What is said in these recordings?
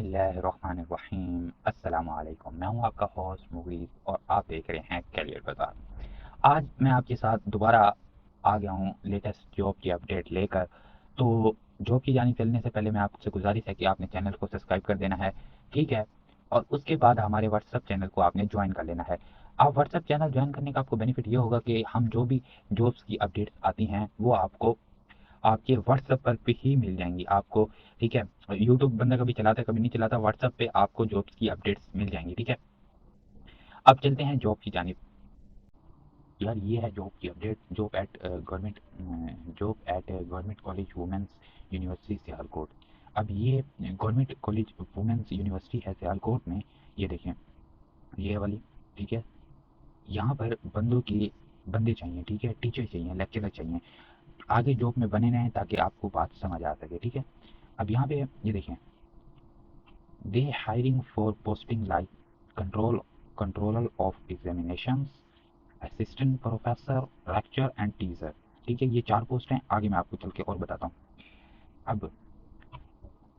बिस्मिल्लाहिर्रहमानिर्रहीम। अस्सलाम वालेकुम। मैं हूं आपका होस्ट मुगीज़ और आप देख रहे हैं करियर बाज़ार। आज मैं आपके साथ दोबारा आ गया हूं लेटेस्ट जॉब की अपडेट लेकर। तो जॉब की जानी चलने से पहले मैं आपसे गुजारिश है कि आपने चैनल को सब्सक्राइब कर देना है, ठीक है? और उसके बाद हमारे व्हाट्सएप चैनल को आपने ज्वाइन कर लेना है। आप व्हाट्सएप चैनल ज्वाइन करने का आपको बेनिफिट ये होगा कि हम जो भी जॉब्स की अपडेट्स आती हैं वो आपको आपके व्हाट्सएप पर पे ही मिल जाएँगी आपको, ठीक है? यूट्यूब बंदा कभी चलाता है, कभी नहीं चलाता, व्हाट्सएप पे आपको जॉब्स की अपडेट्स मिल जाएँगी, ठीक है? अब चलते हैं जॉब की जानिब। यार ये है जॉब की update, job at government college women's university Sialkot. अब ये गवर्नमेंट कॉलेज वुमेन्स यूनिवर्सिटी है सियालकोट में, ये देखें, ये वाली, ठीक है? यहाँ पर बंदे चाहिए, ठीक है? टीचर चाहिए, लेक्चरर चाहिए। आगे जॉब में बने रहें ताकि आपको बात समझ आ सके, ठीक है? अब यहाँ पे ये देखें, they hiring for posting like control controller of examinations, assistant professor, lecturer and teacher। ठीक है, ये 4 पोस्ट हैं। आगे मैं आपको चल के और बताता हूँ। अब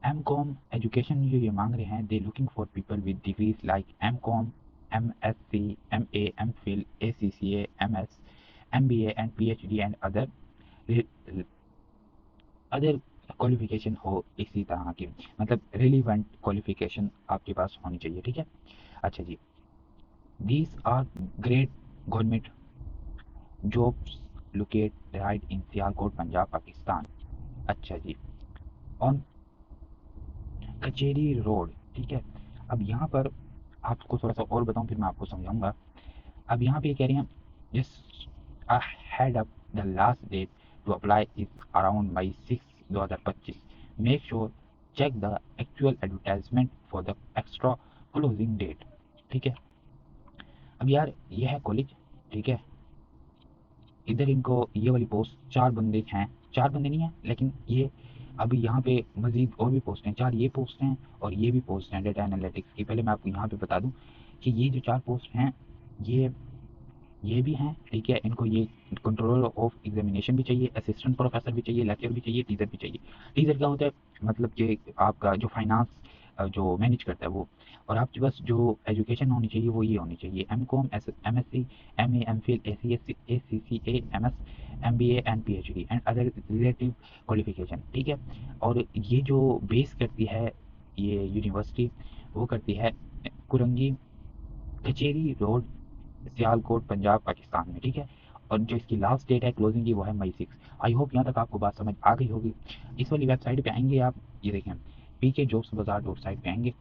एम कॉम एजुकेशन जो ये मांग रहे हैं, they looking for people with degrees like M com, M S C, M M phil, A C C M S, M B and P H D and other qualification हो इसी तरह की, मतलब रिलीवेंट क्वालिफिकेशन आपके पास होनी चाहिए, ठीक है? अच्छा जी, these are great government jobs locate right in Sialkot Punjab Pakistan. अच्छा जी, ऑन कचेरी रोड, ठीक है? अब यहाँ पर आपको थोड़ा सा और बताऊँ फिर मैं आपको समझाऊंगा। अब यहाँ पे ये कह रही हैं, जिस head up the last date to apply is around May 6 2025। Make sure check the actual advertisement for the extra closing date, ठीक है? अब यार ये है कॉलेज, ठीक है? इधर इनको ये वाली पोस्ट 4 बंदे हैं, 4 बंदे नहीं हैं, लेकिन ये अभी यहाँ पे मजीद और भी पोस्ट हैं, 4 ये पोस्ट हैं और ये भी पोस्ट हैं डेटा एनालिटिक्स की। पहले मैं आपको यहाँ पे बता दूँ कि ये जो 4 पोस्ट हैं, ये ये भी हैं, ठीक है? इनको ये कंट्रोलर ऑफ एग्जामिनेशन भी चाहिए, असिस्टेंट प्रोफेसर भी चाहिए, लेक्चर भी चाहिए, टीचर भी चाहिए। टीचर क्या होता है, मतलब कि आपका जो फाइनेंस जो मैनेज करता है वो। और आपके पास जो एजुकेशन होनी चाहिए वो ये होनी चाहिए, M com, M S C, M M phil, A C S C, A C C A, M S, M B and P H D and other relative qualification, ठीक है? और ये जो बेस करती है ये यूनिवर्सिटी, वो करती है कुरंगी कचेरी रोड, सियालकोट पंजाब पाकिस्तान में, ठीक है? और जो इसकी लास्ट डेट है क्लोजिंग की वो है मई 6। आई होप यहाँ तक आपको बात समझ आ गई होगी। इस वाली वेबसाइट पे आएंगे आप, ये देखें, पी के जॉब्स बाजार डॉट साइट पे आएंगे,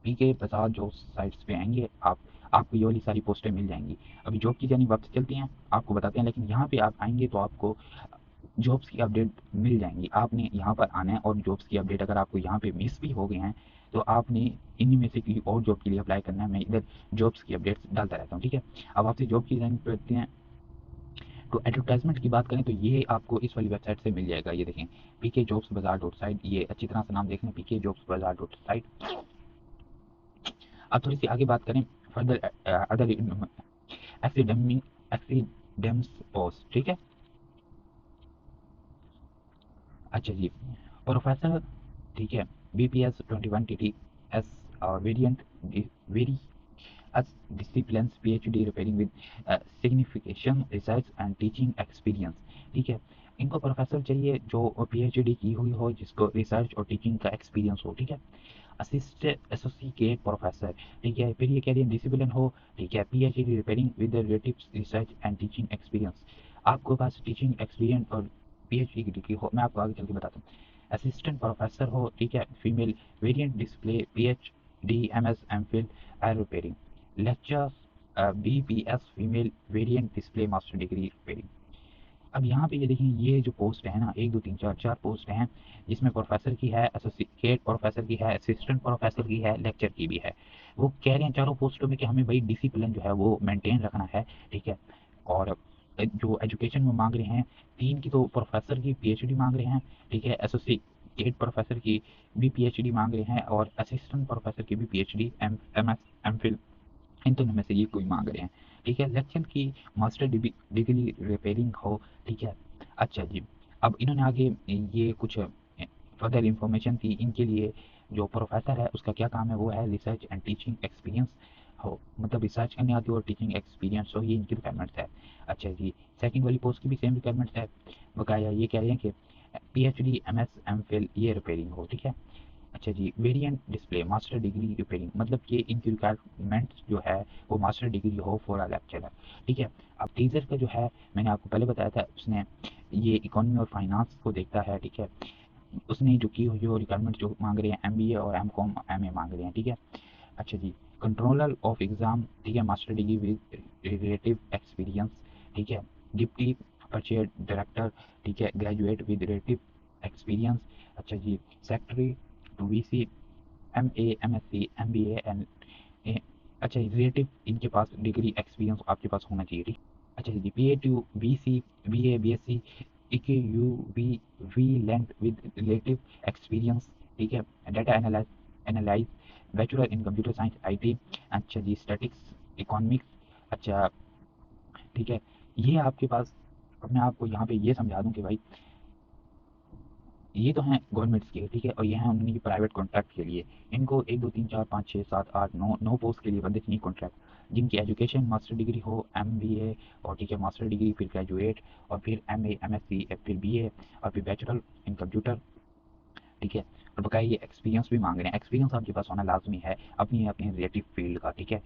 पी के बाजार जॉब्स साइट्स पे आएंगे आप, आपको ये वाली सारी पोस्टें मिल जाएंगी। अभी जॉब की जानी वापस चलती हैं, आपको बताते हैं, लेकिन यहाँ पे आप आएंगे तो आपको जॉब्स की अपडेट मिल जाएंगी। आपने यहाँ पर आना है और जॉब्स की अपडेट अगर आपको यहाँ पे मिस भी हो गए हैं तो आपने इन्हीं में से किसी और जॉब के लिए अप्लाई करना है। मैं इधर जॉब्स की अपडेट्स डालता रहता हूँ, ठीक है? अब आपसे जॉब की जानी पड़ती हैं। तो एडवर्टाइजमेंट की बात करें तो ये आपको इस वाली वेबसाइट से मिल जाएगा, ये देखें, पी के जॉब्स बाजार डॉट साइट। ये अच्छी तरह से नाम देख लें, पी के जॉब्स बाजार डॉट साइट। अब थोड़ी सी आगे बात करें, फर्दर अदर एसिडेमिक एक्सीडेम्स पोस्ट, ठीक है? अच्छा जी, प्रोफेसर, ठीक है, बीपीएस 21 टीटीएस और variant very as disciplines PhD repairing with signification research and teaching experience, ठीक है? इनको प्रोफेसर चाहिए जो पीएचडी की हुई हो, जिसको रिसर्च और टीचिंग का एक्सपीरियंस हो, ठीक है? असिस्टेंट एसोसिएट प्रोफेसर, ठीक है? फिर ये कह रही है डिसिप्लिन हो, ठीक है? PhD repairing with relative research and teaching experience. आपके पास टीचिंग एक्सपीरियंस और पीएचडी की डिग्री हो, मैं आपको आगे चल के बताता हूँ। असिस्टेंट प्रोफेसर हो, ठीक है? Female, variant display, PhD, MS, MPhil, air repairing, lectures BPS female, variant display master degree repairing. अब यहाँ पे ये देखें, ये जो पोस्ट है ना, 1 2 3 4 4 पोस्ट हैं, जिसमें प्रोफेसर की है, एसोसिएट प्रोफेसर की है, असिस्टेंट प्रोफेसर की है, लेक्चर की भी है। वो कह रहे हैं चारों पोस्टों में कि हमें भाई डिसिप्लिन जो है वो मेंटेन रखना है, ठीक है? और जो एजुकेशन में मांग रहे हैं, 3 की तो प्रोफेसर की पीएचडी मांग रहे हैं, ठीक है? एसोसिएट प्रोफेसर की भी पीएचडी मांग रहे हैं और असिस्टेंट प्रोफेसर की भी पीएचडी, एमएस, एमफिल, इन दोनों में से ये कोई मांग रहे हैं, ठीक है? लेक्चर की मास्टर डिग्री रिपेयरिंग हो, ठीक है? अच्छा जी, अब इन्होंने आगे ये कुछ फर्दर इंफॉर्मेशन थी इनके लिए, जो प्रोफेसर है उसका क्या काम है, वो है रिसर्च एंड टीचिंग एक्सपीरियंस हो, मतलब रिसर्च करने आती है और टीचिंग एक्सपीरियंस हो, ये इनकी रिक्वायरमेंट्स है। अच्छा जी, सेकंड वाली पोस्ट की भी सेम रिक्वायरमेंट्स है। बकाया ये कह रहे हैं कि पीएचडी एमएस एमफिल ये रिपेयरिंग हो, ठीक है। अच्छा जी, variant display master degree repairing, मतलब कि इनकी रिक्वायरमेंट्स जो है वो मास्टर डिग्री हो फॉर अ लेक्चरर, ठीक है। अब टीचर का जो है मैंने आपको पहले बताया था, उसने ये इकोनॉमी और फाइनेंस को देखता है, ठीक है। उसने जो की हुई जो रिक्वायरमेंट जो मांग रहे हैं एमबीए और एमकॉम एमए मांग रहे हैं, ठीक है। अच्छा जी, कंट्रोलर ऑफ एग्जाम, ठीक है, master degree with relative experience, ठीक है। डिप्टी परचेज डायरेक्टर, ठीक है, ग्रेजुएट विद रिलेटिव एक्सपीरियंस। अच्छा जी, secretary to VC, MA MSc MBA and अच्छा रिलेटिव इनके पास डिग्री एक्सपीरियंस आपके पास होना चाहिए, ठीक। अच्छा जी, BA to BC, BA BSc, इके यू वी वी लैंड विद रिलेटिव एक्सपीरियंस, ठीक है। Data analyse, bachelor in computer science IT. अच्छा जी, स्टैटिक्स इकोनॉमिक्स। अच्छा, ठीक है। ये आपके पास, अब मैं आपको यहाँ पे ये समझा दूँ कि भाई ये तो हैं गवर्नमेंट्स के, ठीक है, और ये हैं उनकी प्राइवेट कॉन्ट्रैक्ट के लिए। इनको 1 2 3 4 5 6 7 8 9 पोस्ट के लिए बंदे चाहिए कॉन्ट्रैक्ट, जिनकी एजुकेशन मास्टर डिग्री हो, एमबीए, और ठीक है मास्टर डिग्री, फिर ग्रेजुएट, और फिर एमए एमएससी, फिर बीए, और फिर बैचलर इन कंप्यूटर, ठीक है। और बकाया ये एक्सपीरियंस भी मांग रहे हैं, एक्सपीरियंस आपके पास होना लाजमी है अपनी अपनी रिलेटिव फील्ड का, ठीक है।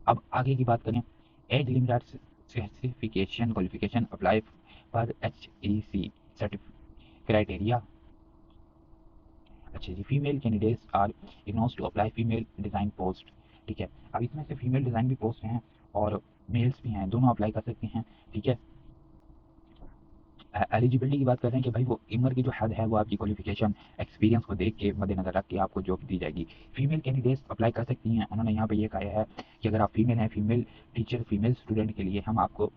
अब आगे की बात करें, age limit specification qualification apply पर HEC सर्टिफिक क्राइटेरिया। अच्छा जी, female candidates are ignored to apply female design post, ठीक है। अब इसमें से फीमेल डिज़ाइन भी पोस्ट हैं और मेल्स भी हैं, दोनों अप्लाई कर सकते हैं, ठीक है। एलिजिबिलिटी की बात कर रहे हैं कि भाई वो उम्र की जो हद है वो आपकी क्वालिफिकेशन एक्सपीरियंस को देख के मद्देनजर रख के आपको जॉब दी जाएगी। फीमेल कैंडिडेट्स अप्लाई कर सकती हैं, उन्होंने यहाँ पे ये कहा है कि अगर आप फीमेल हैं, फीमेल टीचर, फीमेल स्टूडेंट के लिए हम आपको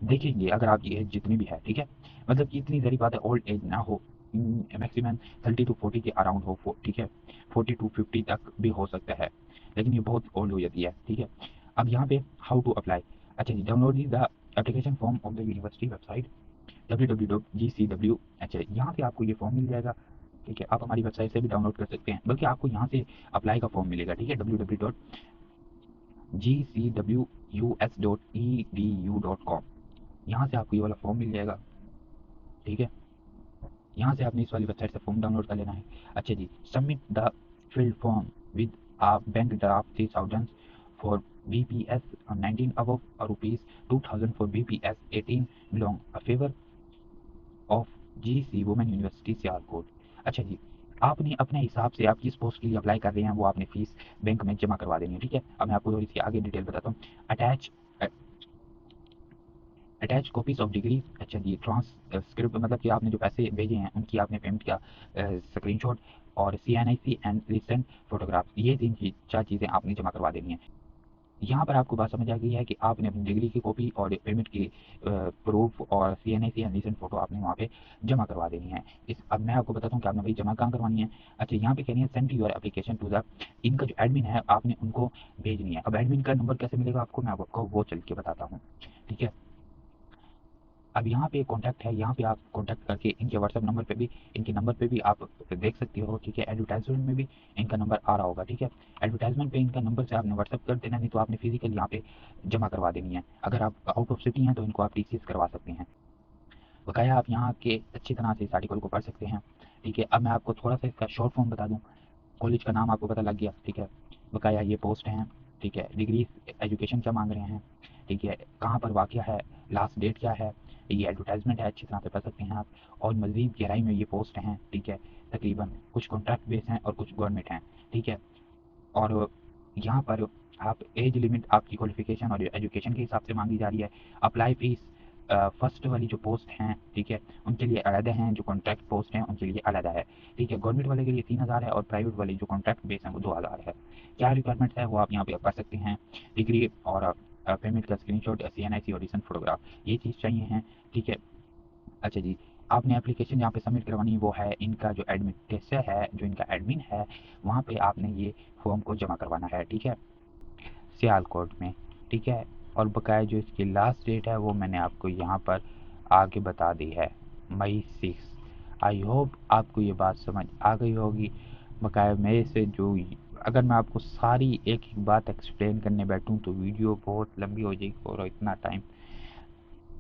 देखेंगे अगर आपकी एज जितनी भी है, ठीक है। मतलब कि इतनी ज़री बात है ओल्ड एज ना हो, मैक्सिमम 30 to 40 के अराउंड हो, ठीक है। 40 to 50 तक भी हो सकता है, लेकिन ये बहुत ओल्ड हो जाती है, ठीक है। अब यहाँ पे हाउ टू अप्लाई। अच्छा जी, download the application form of the university website www। अच्छा, यहाँ से आपको ये फॉर्म मिल जाएगा, ठीक है। आप हमारी वेबसाइट से भी डाउनलोड कर सकते हैं, बल्कि आपको यहाँ से अप्लाई का फॉर्म मिलेगा, ठीक है, www.gcwus.edu.com। यहाँ से आपको ये वाला फॉर्म मिल जाएगा, ठीक है। यहाँ से आपने इस वाली वेबसाइट से फॉर्म डाउनलोड कर लेना है। अच्छा जी, submit the filled form with a bank draft 3000 for BPS 19 above rupees 2000 for BPS 18 belong a favor of GC women university Sialkot. अच्छा जी, आपने अपने हिसाब से आप किस पोस्ट के लिए अप्लाई कर रहे हैं वो आपने फीस बैंक में जमा करवा देनी है, ठीक है। अब मैं आपको थोड़ी सी आगे डिटेल बताता हूँ। Attach attach copies of degree. अच्छा जी, ट्रांसक्रिप्ट, मतलब कि आपने जो पैसे भेजे हैं उनकी आपने पेमेंट का स्क्रीनशॉट, और CNIC एंड रिसेंट फोटोग्राफ, ये 4 चीज़ें आपने जमा करवा देनी है। यहाँ पर आपको बात समझ आ गई है कि आपने अपनी डिग्री की कॉपी और पेमेंट की प्रूफ और CNIC एंड रिसेंट फोटो आपने वहाँ पे जमा करवा देनी है। अब मैं आपको बताता हूँ कि आपने भाई जमा कहाँ करवानी है। अच्छा, यहाँ पे कहनी है send your application to the, इनका जो एडमिन है आपने उनको भेजनी है। अब एडमिन का नंबर कैसे मिलेगा आपको, मैं आपको वो चल के बताता हूँ, ठीक है। अब यहाँ पे कॉन्टैक्ट है, यहाँ पे आप कॉन्टैक्ट करके इनके व्हाट्सएप नंबर पे भी, इनके नंबर पे भी आप देख सकते हो, ठीक है। एडवर्टाइजमेंट में भी इनका नंबर आ रहा होगा, ठीक है। एडवर्टाइजमेंट पे इनका नंबर से आपने व्हाट्सएप कर देना, नहीं तो आपने फिजिकल यहाँ पे जमा करवा देनी है। अगर आप आउट ऑफ सिटी हैं तो इनको आप TCS करवा सकते हैं। बकाया आप यहाँ के अच्छी तरह से इस आर्टिकल को पढ़ सकते हैं, ठीक है। अब मैं आपको थोड़ा सा इसका शॉर्ट फॉर्म बता दूँ। कॉलेज का नाम आपको पता लग गया, ठीक है। बकाया ये पोस्ट हैं, ठीक है। डिग्री एजुकेशन क्या मांग रहे हैं, ठीक है। कहाँ पर वाक़या है, लास्ट डेट क्या है, ये एडवर्टाइजमेंट है, अच्छी तरह से पढ़ सकते हैं आप। और मज़ीद गहराई में ये पोस्ट हैं, ठीक है। तकरीबन कुछ कॉन्ट्रैक्ट बेस हैं और कुछ गवर्नमेंट हैं, ठीक है। और यहाँ पर आप एज लिमिट आपकी क्वालिफिकेशन और एजुकेशन के हिसाब से मांगी जा रही है। अप्लाई फीस फर्स्ट वाली जो पोस्ट हैं, ठीक है, उनके लिए अलग हैं, जो कॉन्ट्रैक्ट पोस्ट हैं उनके लिए अलग है, ठीक है। गवर्नमेंट वाले के लिए 3000 है और प्राइवेट वाली जो कॉन्ट्रैक्ट बेस हैं वो 2000 है। क्या रिक्वायरमेंट्स है वो आप यहाँ पे कर सकते हैं। डिग्री और पेमेंट का स्क्रीनशॉट, CNIC और रिसेंट फोटोग्राफ, ये चीज़ चाहिए हैं, ठीक है। अच्छा जी, आपने एप्लीकेशन जहाँ पे सबमिट करवानी है वो है इनका जो एडमिन कैसे है, जो इनका एडमिन है वहाँ पे आपने ये फॉर्म को जमा करवाना है, ठीक है, सियालकोट में, ठीक है। और बकाया जो इसकी लास्ट डेट है वो मैंने आपको यहाँ पर आगे बता दी है, May 6। आई होप आपको ये बात समझ आ गई होगी। बकाया मेरे से जो, अगर मैं आपको सारी एक एक बात एक्सप्लेन करने बैठूं तो वीडियो बहुत लंबी हो जाएगी और इतना टाइम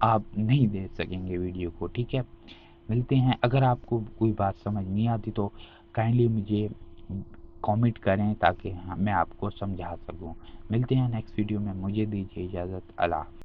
आप नहीं दे सकेंगे वीडियो को, ठीक है। मिलते हैं, अगर आपको कोई बात समझ नहीं आती तो काइंडली मुझे कमेंट करें ताकि मैं आपको समझा सकूं। मिलते हैं नेक्स्ट वीडियो में, मुझे दीजिए इजाज़त, अल्लाह।